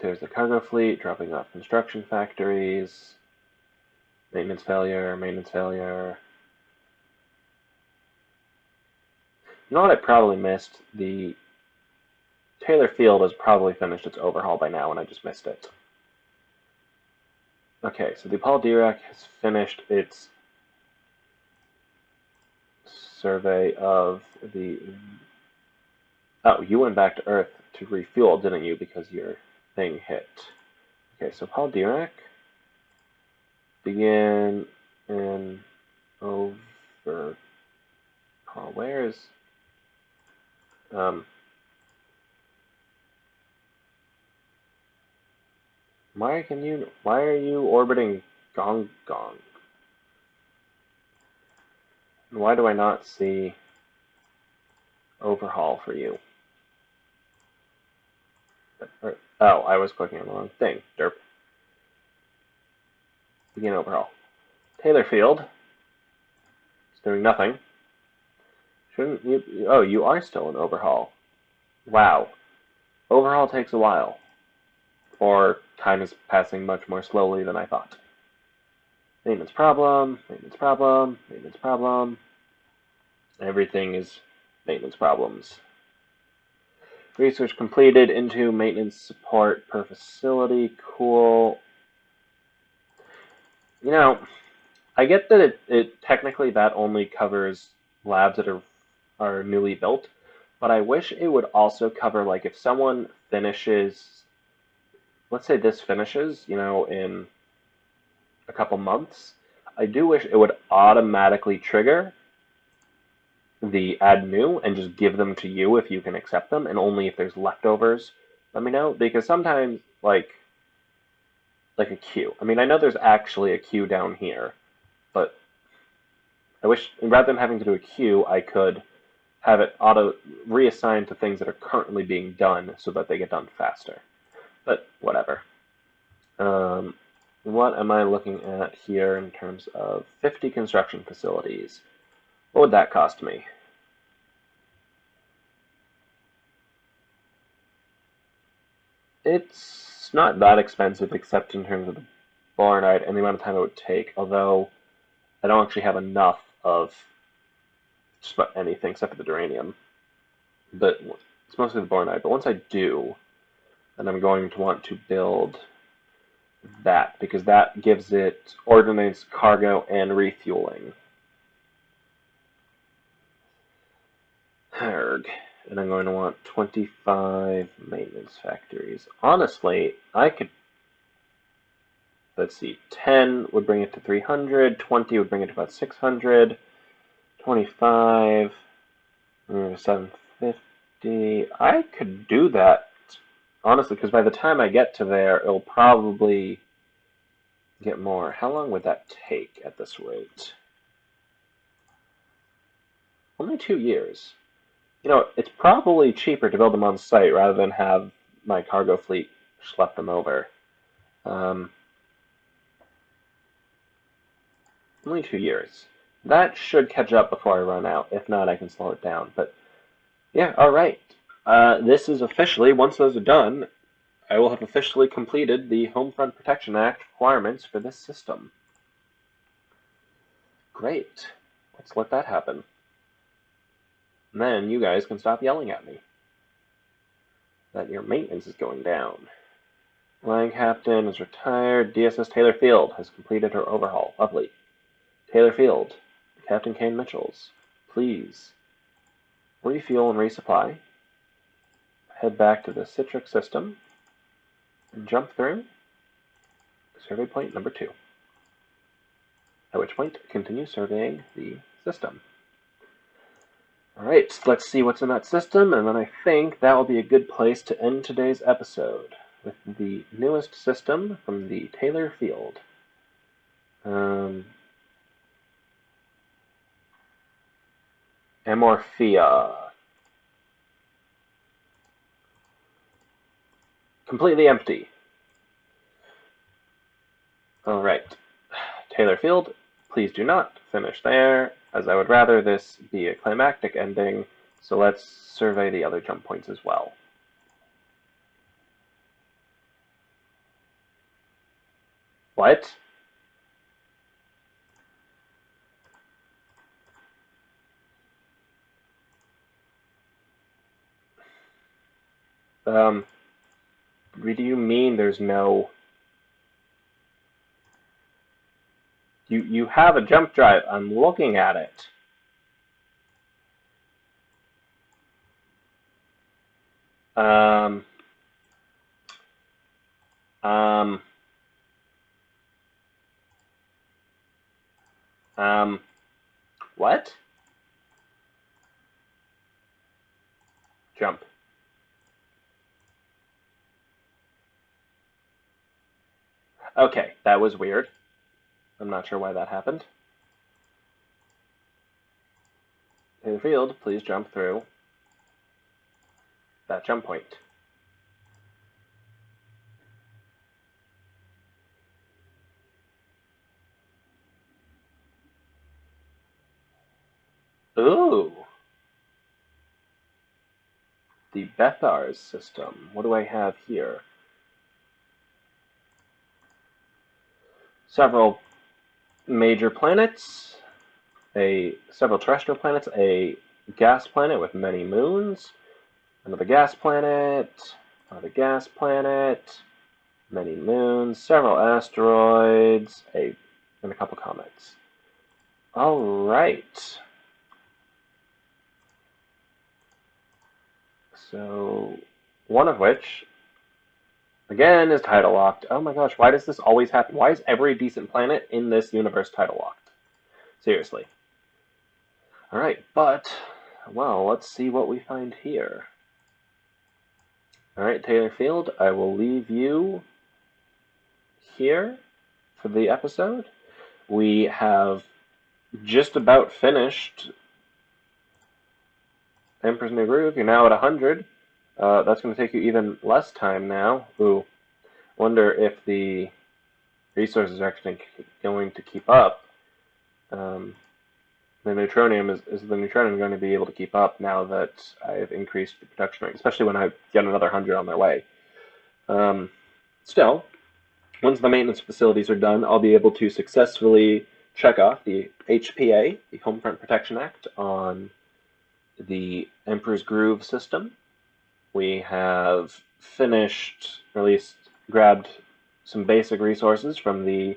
There's the cargo fleet dropping off construction factories. Maintenance failure, maintenance failure. You know what I probably missed? The Taylor Field has probably finished its overhaul by now, and I just missed it. Okay, so the Paul Dirac has finished its survey of the... Oh, you went back to Earth to refuel, didn't you? Because your thing hit. Okay, so Paul Dirac, begin in over... Oh, where's... Why are you orbiting Gong Gong? And why do I not see overhaul for you? Oh, I was clicking on the wrong thing. Derp. Begin overhaul. Taylor Field. It's doing nothing. Shouldn't you... Oh, you are still in overhaul. Wow. Overhaul takes a while. Or time is passing much more slowly than I thought. Maintenance problem, maintenance problem, maintenance problem. Everything is maintenance problems. Research completed into maintenance support per facility. Cool. You know, I get that it technically that only covers labs that are newly built, but I wish it would also cover, like, if someone finishes, let's say this finishes, you know, in a couple months, I do wish it would automatically trigger the add new and just give them to you if you can accept them, and only if there's leftovers, let me know, because sometimes, like a queue. I mean, I know there's actually a queue down here, but I wish, rather than having to do a queue, I could have it auto reassigned to things that are currently being done so that they get done faster. But whatever. What am I looking at here in terms of 50 construction facilities? What would that cost me? It's not that expensive, except in terms of the Boronite and the amount of time it would take, although I don't actually have enough of just about anything except for the Duranium. But it's mostly the Boronite. But once I do, then I'm going to want to build that, because that gives it ordnance, cargo, and refueling. Herg. And I'm going to want 25 maintenance factories. Honestly, I could... Let's see, 10 would bring it to 300, 20 would bring it to about 600, 25, 750. I could do that, honestly, because by the time I get to there, it'll probably get more. How long would that take at this rate? Only 2 years. You know, it's probably cheaper to build them on site rather than have my cargo fleet schlep them over. Only 2 years. That should catch up before I run out. If not, I can slow it down. But yeah, all right. This is officially, once those are done, I will have officially completed the Homefront Protection Act requirements for this system. Great. Let's let that happen. And then you guys can stop yelling at me that your maintenance is going down. Line Captain is retired. DSS Taylor Field has completed her overhaul. Lovely. Taylor Field, Captain Kane Mitchells, please refuel and resupply. Head back to the Citrix system and jump through survey point number 2. At which point, continue surveying the system. Alright, let's see what's in that system, and then I think that will be a good place to end today's episode with the newest system from the Taylor Field. Amorphia. Completely empty. Alright. Taylor Field, please do not finish there, as I would rather this be a climactic ending, so let's survey the other jump points as well. What? Do you mean there's no... You have a jump drive. I'm looking at it. What? Jump. Okay, that was weird. I'm not sure why that happened. In the field, please jump through that jump point. Ooh. The Bethars system. What do I have here? Several major planets, several terrestrial planets, a gas planet with many moons, another gas planet, many moons, several asteroids, and a couple comets. All right. So, one of which, again, is title locked. Oh my gosh, why does this always happen? Why is every decent planet in this universe title locked? Seriously. Alright, but, well, let's see what we find here. Alright, Taylor Field, I will leave you here for the episode. We have just about finished Emperor's New Groove. You're now at 100. That's going to take you even less time now. Ooh, wonder if the resources are actually going to keep up. The neutronium is the neutronium going to be able to keep up now that I've increased the production rate, especially when I get another 100 on their way. Still, once the maintenance facilities are done, I'll be able to successfully check off the HPA, the Homefront Protection Act, on the Emperor's Groove system. We have finished, or at least grabbed some basic resources from the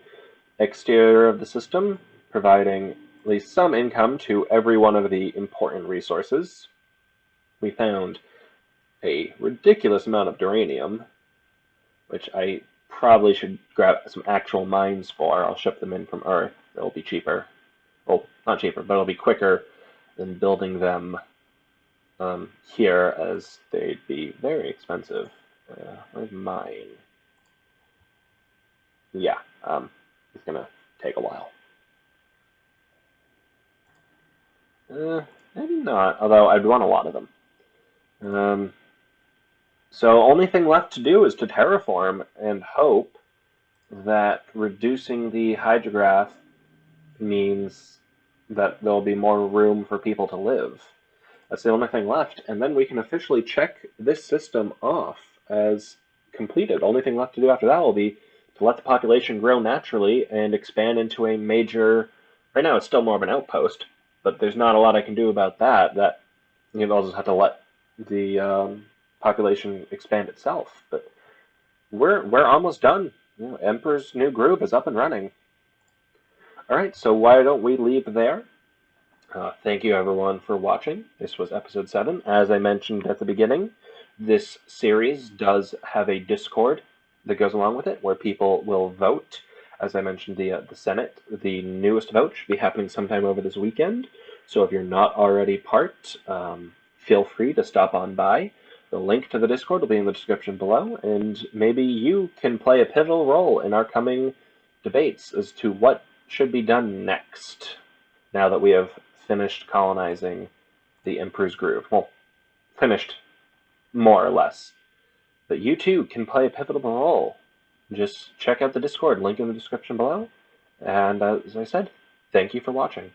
exterior of the system, providing at least some income to every one of the important resources. We found a ridiculous amount of duranium, which I probably should grab some actual mines for. I'll ship them in from Earth. It'll be cheaper. Well, not cheaper, but it'll be quicker than building them here, as they'd be very expensive. Where's mine? Yeah. It's going to take a while. Maybe not, although I'd want a lot of them. So only thing left to do is to terraform and hope that reducing the hydrograph means that there'll be more room for people to live. That's the only thing left, and then we can officially check this system off as completed. Only thing left to do after that will be to let the population grow naturally and expand into a major. Right now, it's still more of an outpost, but there's not a lot I can do about that. I'll just have to let the population expand itself. But we're almost done. Emperor's new group is up and running. All right, so why don't we leave there? Thank you everyone for watching. This was episode 7. As I mentioned at the beginning, this series does have a Discord that goes along with it, where people will vote. As I mentioned, the Senate, the newest vote should be happening sometime over this weekend. So if you're not already part, feel free to stop on by. The link to the Discord will be in the description below, and maybe you can play a pivotal role in our coming debates as to what should be done next, now that we have finished colonizing the Emperor's Groove. Well, finished more or less. But you too can play a pivotal role. Just check out the Discord, link in the description below. And as I said, thank you for watching.